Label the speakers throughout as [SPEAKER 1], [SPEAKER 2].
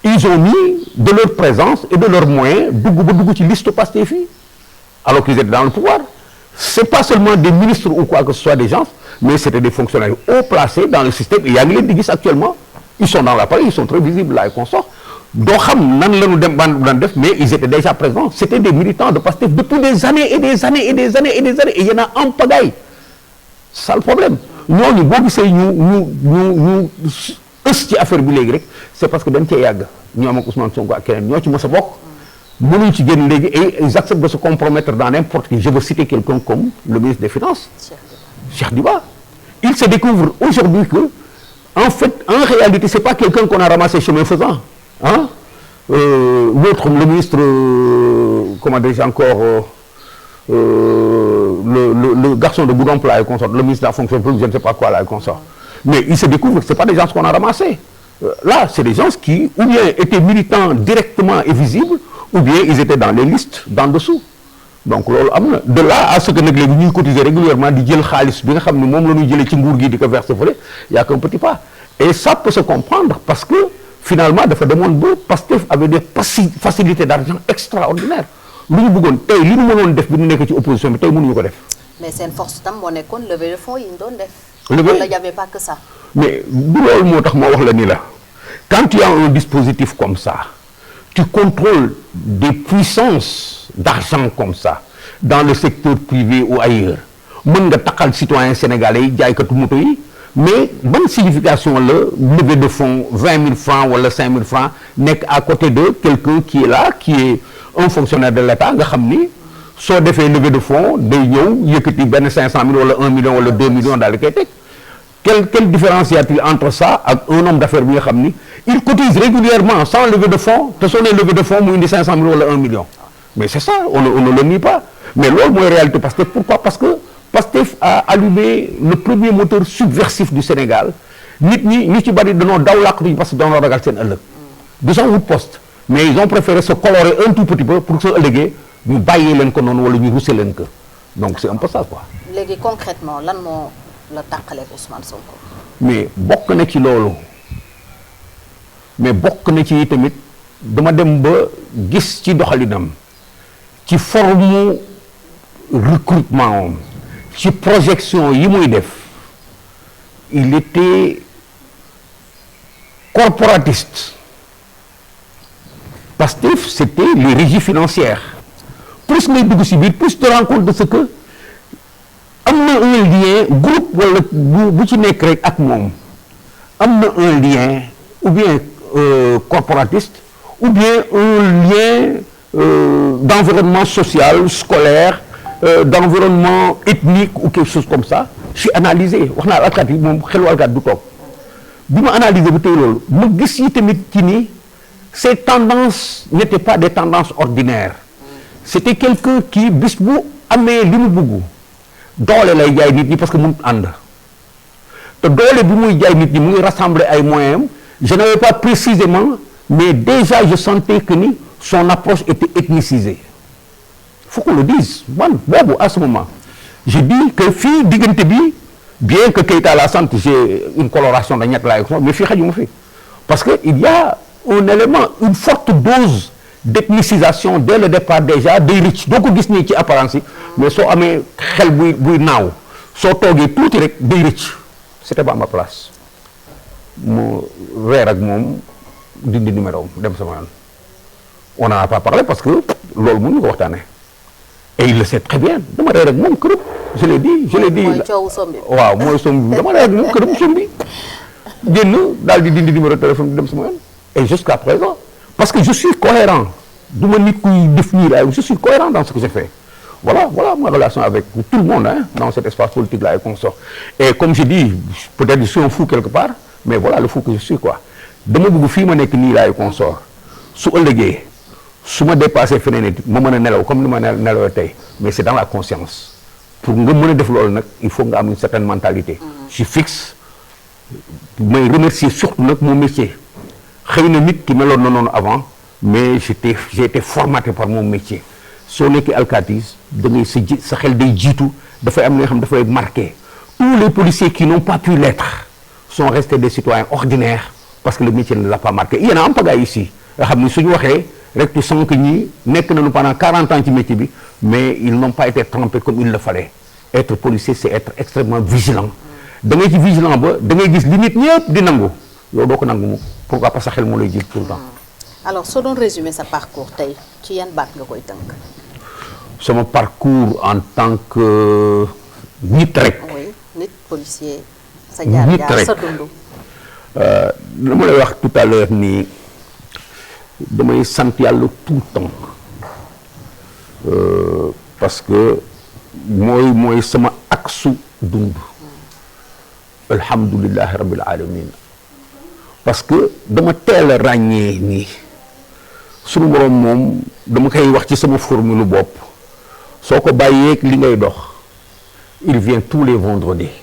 [SPEAKER 1] Ils ont mis de leur présence et de leurs moyens dugg ci liste Pastef yi alors qu'ils étaient dans le pouvoir. C'est pas seulement des ministres ou quoi que ce soit des gens, mais c'était des fonctionnaires haut placés dans le système. Et yaa ngi leen di gis actuellement, ils sont dans l'appareil, ils sont très visibles là et consorts. doo xam nan la ñu dem daan def, mais ils étaient déjà présents. C'était des militants de Pastef depuis des années et des années et des années et des années. Et il y en a en pagaille. C'est ça le problème. ñooñu boo gisee ñu ës ci affaire bi léegi rek c'est parce que dañ cee yàgg ñoom ak Ousmane Sonko ak keneen ñoo ci mës a bokk mënuñ ci génn léegi et ils acceptent de se compromettre dans n'importe qui. Je veux citer quelqu'un comme le ministre des Finances, Cheikh Diba. Il se découvre aujourd'hui que en fait, en réalité, c'est pas quelqu'un qu'on a ramassé chemin faisant. Hein? L'autre, le ministre, comment dirais-je encore, le garçon de Boudon-Plat et consort, le ministre de la fonction publique, je ne sais pas quoi là et consort. Mais il se découvre que c'est pas des gens qu'on a ramassés. Là, c'est des gens qui, ou bien étaient militants directement et visibles, ou bien ils étaient dans les listes, dans dessous. Donc loolu am na de là à ce que nag léegi ñuy cotiser régulièrement di jël xaalis bi nga xam ne moom la ñuy jëlee ci nguur gi di ko verser fële y a qu'un petit pas. Et ça peut se comprendre parce que finalement dafa demoon ba Pastef avait des facilités d'argent extraordinaires. lu ñu bëggoon tey li ñu mënoon def bi ñu nekk ci opposition bi tey mënuñu ko def.
[SPEAKER 2] mais seen force tam moo nekkoon levée de fonds yi ñu doon def.
[SPEAKER 1] levée
[SPEAKER 2] il n'y avait pas que ça.
[SPEAKER 1] mais du loolu moo tax ma wax la ni la quand tu as un dispositif comme ça tu contrôles des puissances d'argent comme ça dans le secteur privé ou ailleurs mën nga taxal citoyen sénégalais yi jaaykatu moto yi mais bonne signification la levée de fonds 20 000 francs wala 5 000 francs nekk à côté de quelqu'un qui est là qui est un fonctionnaire de l'État nga xam ni soo defee levée de fonds day ñëw yëkkati benn 500 000 wala 1 million wala 2 millions daal di koy teg quelle différence y a-t-il entre ça ak un homme d'affaires bi nga xam ni il cotise régulièrement sans levée de fonds te soo nee levée de fonds mu indi 500 000 wala 1 million mais c'est ça on ne le nie pas mais loolu mooy réalité Pastef pourquoi parce que Pastef a allumé le premier moteur subversif du Sénégal nit ñi ñu ci bari dañoo daw làqatu parce que dañoo ragal seen ëllëg du sax wut poste mais ils ont préféré se colorer un tout petit peu pour que soo ëllëgee ñu bàyyee leen ko noonu wala ñu russe leen ko donc c'est un peu ça quoi.
[SPEAKER 2] léegi concrètement lan moo la tàqaleeg Ousmane Sonko.
[SPEAKER 1] mais bokk na ci loolu mais bokk na ci tamit dama dem ba gis ci doxalinam ci forme recrutement am ci projection yi muy def il était corporatiste. Pastef c'était les régies financières plus ngay dugg ci biir plus te rends compte de ce que am na un lien groupe wala bu ci nekk rek ak moom am na un lien ou bien corporatiste ou bien un lien d'environnement social scolaire d'environnement ethnique ou quelque chose comme ça je suis analysé wax naa alkaat yi moom xelu alkaat du toog bi ma analysé bu tey loolu ma gis yi tamit ci ni ces tendances n'étaient pas des tendances ordinaires c'était quelqu'un qui bis bu amee li mu bëgg doole lay jaay nit ñi parce que mënut ànd te doole bi muy jaay nit ñi mu ngi rassembler ay moyens je n'avais pas précisément mais déjà je sentais que ni son approche était ethnicisée faut qu'on le dise man boobu à ce moment je dis que fii diggante bi bien que Keita la sant j'ai une coloration de ñett laay mais fii xajuma fi parce que il y a un élément une forte dose d'ethnicisation dès le départ déjà day rëcc doo ko gis nii ci apparence yi mais soo amee xel buy naaw soo toogee tuuti rek day rëcc c'était pas ma place mu reer ak moom dindi numéro dem sama yoon on n'en a pas parlé parce que loolu mënuñu ko waxtaanee et il le sait très bien dama reer ak moom këram je l'ai dit
[SPEAKER 2] mooy coowu sombi
[SPEAKER 1] waaw mooy sombi dama reer ak moom këram sombi génn daal di dindi numéro téléphone dem sama yoon et jusqu'à présent parce que je suis cohérent du ma nit kuy définir ay je suis cohérent dans ce que je fais voilà ma relation avec tout le monde dans cet espace politique là et consort et comme je dis peut-être je suis un fou quelque part mais voilà le fou que je suis quoi dama bëgg fii ma nekk nii laay consort su ëllëgee su ma dépassé feneen it ma mën a nelaw comme ni ma nelawee tey mais c'est dans la conscience pour nga mën a def loolu nag il faut nga am une certaine mentalité je fixe may remercier surtout nag mon métier xëy na nit ki meloon na noonu avant mais j'ai été formaté par mon métier soo nekkee alkaati da ngay sa xel day jiitu dafay am li nga xam dafay marqué. Tous les policiers qui n'ont pas pu l'être sont restés des citoyens ordinaires parce que le métier ne l'a pas marqué. Il y en a en pagaille ici nga xam ni suñu waxee rek tu sens que ñi nekk nañu pendant 40 ans ci métier bi mais ils n'ont pas été trempés comme il le fallait. Être policier c'est être extrêmement vigilant da ngay ci vigilant ba da ngay gis li nit ñëpp di nangu yow doo ko nangu mu pourquoi parce que xel moo lay jiit tout le temps.
[SPEAKER 2] Alors soo doon résumer sa parcours tey ci yan baat nga koy tënk.
[SPEAKER 1] sama parcours en tant que nit rek.
[SPEAKER 2] oui nit policier. sa jaar-jaar sa dund.
[SPEAKER 1] dama lay wax tout à l'heure nii damay sant yàlla tout le temps parce que mooy sama aksu dund. alhamdulillahi rabbil alamin parce que dama teel a ràññee nii sunu borom moom dama koy wax ci sama formule bopp soo ko bàyyeeg li ngay dox il vient tous les vendredis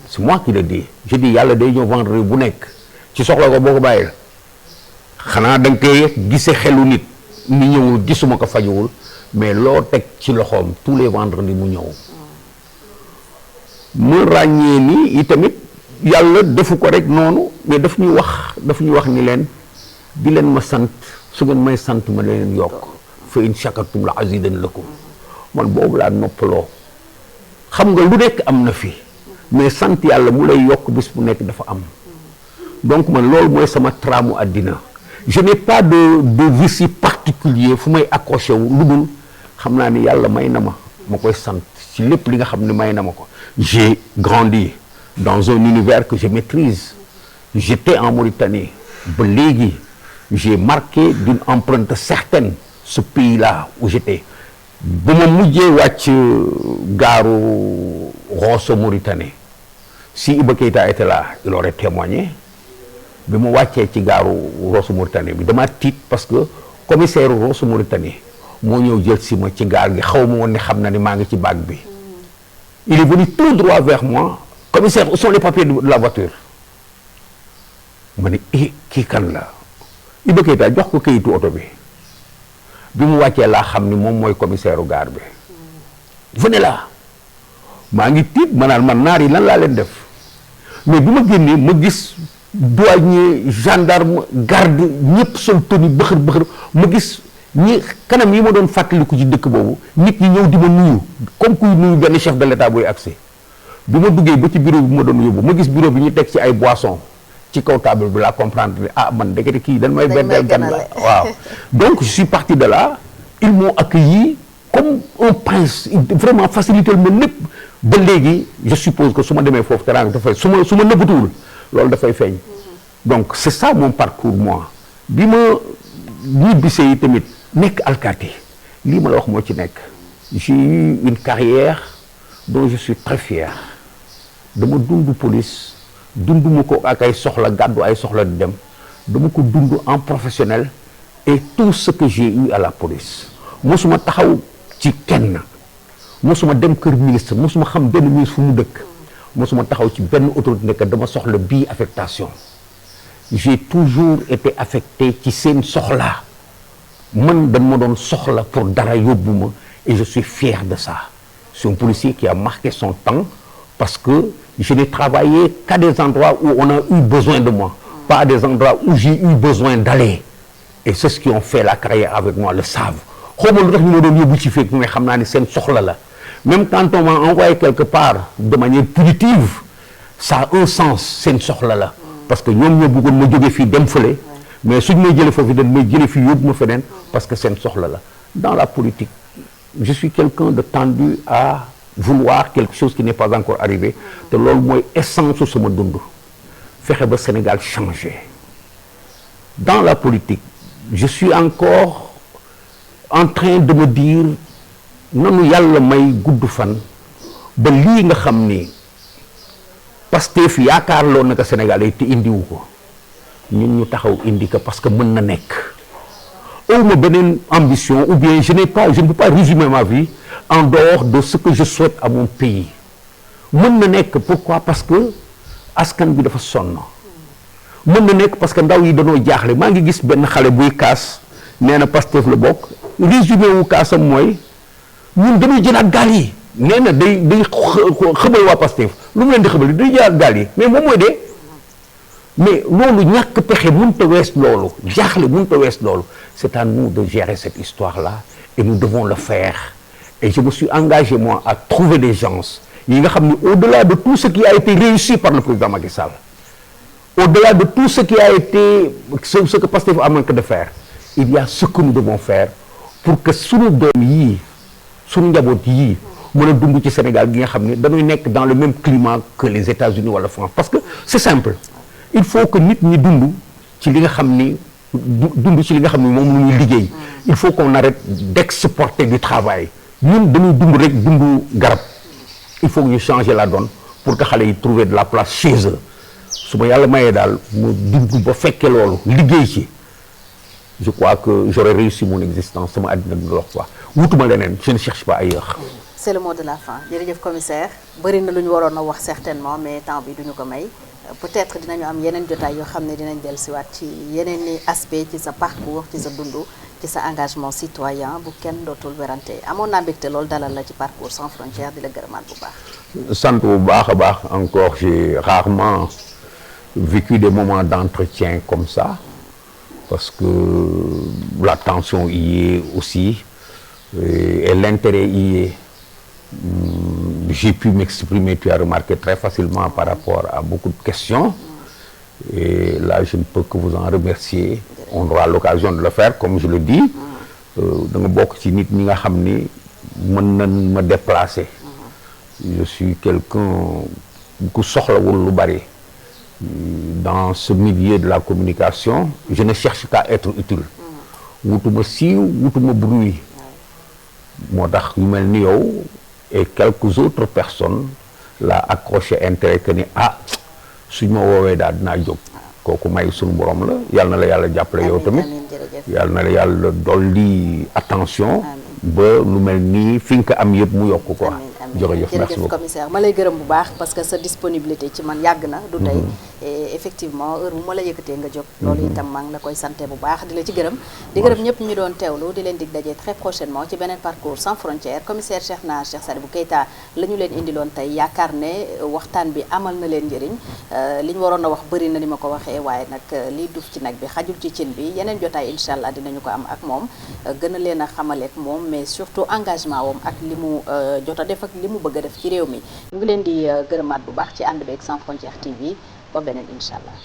[SPEAKER 1] c'est moi qui le dis je dis yàlla day ñëw vendredi bu nekk ci soxla ko boo ko bàyyil xanaa da nga koy gisee xelu nit ni ñëwul gisuma ko fajuwul mais loo teg ci loxoom tous les vendredis mu ñëw mu ràññee ni itamit yàlla defu ko rek noonu mais daf ñuy wax ni leen di leen ma sant su ngeen may sant ma leen yokk fa in shakartum la azidan lakum man boobu laa noppaloo xam nga lu nekk am na fi mais sant yàlla mu lay yokk bis bu nekk dafa am donc man loolu mooy sama traamu àddina je n'ai pas de récit particulier fu may accroché wu lu dul xam naa ni yàlla may na ma koy sant ci lépp li nga xam ne may na ma ko. J'ai grandi dans un univers que je maîtrise. J'étais en Mauritanie. Ba léegi j'ai marqué d'une empreinte certaine ce pays-là où j'étais. ba ma mujjee wàcc gaaru Rosso Mauritanie si Iba Keïta était là il aurait témoigné bi ma wàccee ci gaaru Rosso Mauritanie bi dama tiit parce que commissaire Rosso Mauritanie moo ñëw jël si ma ci gaal gi xaw ma woon ne xam na ni maa ngi ci bac bi. Il est venu tout droit vers moi. Commissaire, où sont les papiers de la voiture? ma ne kii kan la Iba Keïta jox ko kayitu oto bi bi mu wàccee laa xam ni moom mooy commissaire u gare bi. venez là maa ngi tiit ma naan man naar yi lan laa leen def mais bi ma génnee ma gis douanier gendarme garde ñëpp sol tenue bëxër bëxër ma gis ñi kanam yi ma doon fàttaliku ci dëkk boobu nit ñi ñëw di ma nuyu comme kuy nuyu benn chef de l'état buy accès bi ma duggee ba ci bureau bi ma doon yóbbu ma gis bureau bi ñu teg ci ay boissons ci kaw table bi la comprendre ah man dëgg kii dañ may berdeel gan la waaw donc je suis parti de là ils m'ont accueilli comme un prince vraiment facilité ma lépp ba léegi je suppose que su ma demee foofu teraanga dafay su ma nëbbatuwul loolu dafay feeñ donc c'est ça mon parcours moi bi ma ñibbisee yi tamit nekk alkaati lii ma la wax moo ci nekk j'ai eu une carrière dont je suis très fier dama dund police dunduma ko ak ay soxla gàddu ay soxla di dem dama ko dund en professionnel et tout ce que j'ai eu à la police mosuma taxaw ci kenn mosuma dem kër ministre mosuma xam benn ministre fu mu dëkk mosuma taxaw ci benn autorité nekk dama soxla bii affectation j'ai toujours été affecté ci seen soxla man dañ ma doon soxla pour dara yóbbu ma et je suis fier de ça c'est un policier qui a marqué son temps parce que je n'ai travaillé qu'à des endroits où on a eu besoin de moi pas à des endroits où j'ai eu besoin d'aller et ceux qui ont fait la carrière avec moi le savent xaw ma lu tax ñu ma doon yóbbu ci fekk mais xam naa ni seen soxla la même quand on m'a envoyé quelque part de manière punitive ça a un sens seen soxla la parce que ñoom ñoo bëggoon ma jóge fii dem fële mais suñ may jëlee foofu dañ may jëlee fii yóbbu ma feneen parce que seen soxla la dans la politique je suis quelqu'un de tendu à vouloir quelque chose qui n'est pas encore arrivé te loolu mooy essence su sama dund fexe ba Sénégal changer dans la politique je suis encore en train de me dire nanu yàlla may gudd fan ba lii nga xam ni Pastef yaakaar loo naka Sénégal yi te indiwu ko ñun ñu taxaw indi ko parce que mën na nekk awma beneen ambition ou bien je ne peux pas résumer ma vie en dehors de ce que je souhaite à mon pays mën na nekk pourquoi parce que askan bi dafa sonn mën na nekk parce que ndaw yi dañoo jaaxle maa ngi gis benn xale buy kaas nee na Pastef la bokk résumé wu kaasam mooy ñun dañuy jëlaat gaal yi nee na day xëbal waa Pastef lu mu leen di xëbal day jëlaat gaal yi mais moom mooy dee mais loolu ñàkk pexe mënut a wees loolu jaaxle mënut a wees loolu c'est à nous de gérer cette histoire-là et nous devons le faire et je me suis engagé moi à trouver des gens yi nga xam ne au-delà de tout ce qui a été réussi par le président Macky Sall au-delà de tout ce qui a été ce que Pastef a manqué de faire il y a ce que nous devons faire pour que sunu doom yii sunu njaboot yii mën a dund ci Sénégal gi nga xam ne dañuy nekk dans le même climat que les États-Unis wala France parce que c'est simple il faut que nit ñi dund ci li nga xam ni dund ci li nga xam ni moom lu ñuy liggéey il faut qu'on arrête d'exporter du travail ñun dañuy dund rek dundu garab il faut que ñu changer la donne pour que xale yi trouver de la place chez eux su ma yàlla mayee daal mu dund ba fekkee loolu liggéey ci je crois que j'aurais réussi mon existence sama àddina du dox quoi wutuma leneen je ne cherche pas ailleurs.
[SPEAKER 2] c'est le mot de la fin jërëjëf commissaire bëri na lu ñu waroon a wax certainement mais temps bi duñu ko may peut-être dinañu am yeneen jotaay yoo xam ne dinañ dellusiwaat ci yeneen i aspect ci sa parcours ci sa dund ci sa engagement citoyen bu kenn dootul werante amoon naa mbégte loolu dalal la ci parcours sans frontières di la gërëmaat bu baax.
[SPEAKER 1] sant bu baax a baax encore j'ai rarement vécu des moments d'entretien comme ça parce que la tension y est aussi et l'intérêt y est. J'ai pu m'exprimer, tu as remarqué très facilement par rapport à beaucoup de questions et là je ne peux que vous en remercier. On aura l'occasion de le faire comme je le dis da nga bokk ci nit ñi nga xam ni mën nañ ma déplacer. Je suis quelqu'un ku soxlawul lu bari dans ce milieu de la communication je ne cherche qu'à être utile wutuma siiw wutuma bruit moo tax yu mel ni yow et quelques autres personnes la accroché intérêt que ni suñ ma woowee daal dinaa jóg kooku may suñu borom la yàlla na la yàlla jàppale yow tamit yàlla na la yàlla dolli attention ba lu mel nii fi nga ko am yëpp mu yokk quoi jërëjëf merci beaucoup
[SPEAKER 2] commissaire ma lay gërëm bu baax parce que sa disponibilité ci man yàgg na du tey et effectivement heure bu ma la yëkkatee nga jóg loolu itam maa ngi la koy santé bu baax di la ci gërëm di gërëm ñëpp ñu doon teewlu di leen dig daje très prochainement ci beneen parcours sans frontières commissaire Cheikh Sadibou Keita la ñu leen indiloon tey yaakaar ne waxtaan bi amal na leen njëriñ li ñu waroon a wax bëri na ni ma ko waxee waaye nag liy duuf ci nag bi xajul ci cin bi yeneen jotaay incha allah dinañu ko am ak moom gën a leen a xamaleek moom mais surtout engagement wam ak li mu jot a def ak li mu bëgg a def ci réew mi ñu ngi leen di gërëmaat bu baax ci ànd beeg sans frontières TV ba beneen incha allah.